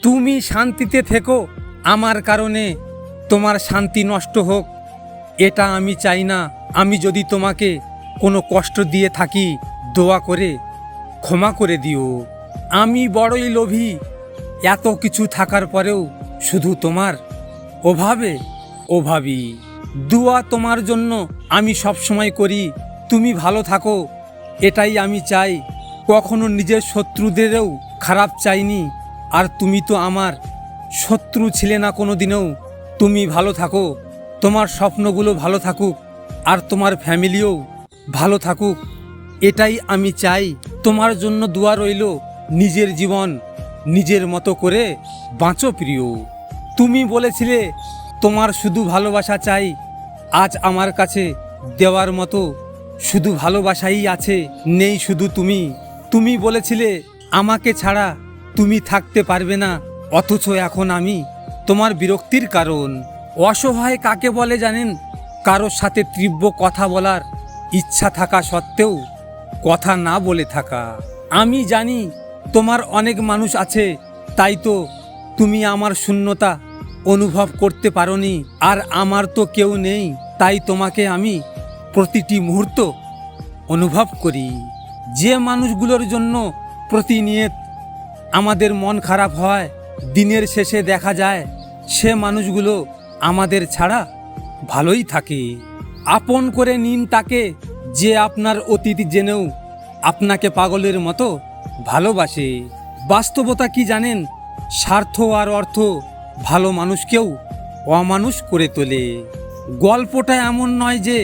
তুমি শান্তিতে থেকো, আমার কারণে তোমার শান্তি নষ্ট হোক এটা আমি চাই না। আমি যদি তোমাকে কোনো কষ্ট দিয়ে থাকি, দোয়া করে ক্ষমা করে দিও। আমি বড়ই লোভী, এত কিছু থাকার পরেও শুধু তোমার অভাবী। দোয়া তোমার জন্য আমি সবসময় করি, তুমি ভালো থাকো এটাই আমি চাই। কখনো নিজের শত্রুদেরও খারাপ চাইনি, আর তুমি তো আমার শত্রু ছিলে না কোনো দিনেও। তুমি ভালো থাকো, তোমার স্বপ্নগুলো ভালো থাকুক, আর তোমার ফ্যামিলিও ভালো থাকুক এটাই আমি চাই। তোমার জন্য দোয়া রইল, নিজের জীবন নিজের মতো করে বাঁচো প্রিয়। তুমি বলেছিলে তোমার শুধু ভালোবাসা চাই, আজ আমার কাছে দেওয়ার মতো শুধু ভালোবাসাই আছে, নেই শুধু তুমি। তুমি বলেছিলে আমাকে ছাড়া তুমি থাকতে পারবে না, অথচ এখন আমি তোমার বিরক্তির কারণ। অসহায় কাকে বলে জানেন? কারোর সাথে তীব্র কথা বলার ইচ্ছা থাকা সত্ত্বেও কথা না বলে থাকা। আমি জানি তোমার অনেক মানুষ আছে, তাই তো তুমি আমার শূন্যতা অনুভব করতে পারোনি। আর আমার তো কেউ নেই, তাই তোমাকে আমি প্রতিটি মুহূর্ত অনুভব করি। যে মানুষগুলোর জন্য প্রতিনিয়ত আমাদের মন খারাপ হয়, দিনের শেষে দেখা যায় সে মানুষগুলো আমাদের ছাড়া ভালোই থাকে। আপন করে নিন তাকে যে আপনার অতীত জেনেও আপনাকে পাগলের মতো ভালোবাসে। বাস্তবতা কি জানেন? স্বার্থ আর অর্থ ভালো মানুষকেও অমানুষ করে তোলে। গল্পটা এমন নয় যে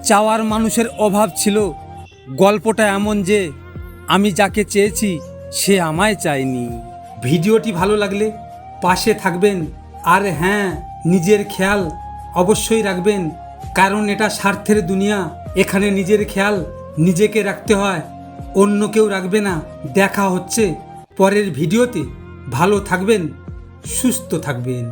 চাওয়ার মানুষের অভাব ছিল, গল্পটা এমন যে আমি যাকে চেয়েছি সে আমায় চায়নি। ভিডিওটি ভালো লাগলে পাশে থাকবেন, আর হ্যাঁ, নিজের খেয়াল অবশ্যই রাখবেন, কারণ এটা স্বার্থের দুনিয়া। এখানে নিজের খেয়াল নিজেকে রাখতে হয়, অন্য কেউ রাখবে না। দেখা হচ্ছে পরের ভিডিওতে। ভালো থাকবেন, সুস্থ থাকবেন।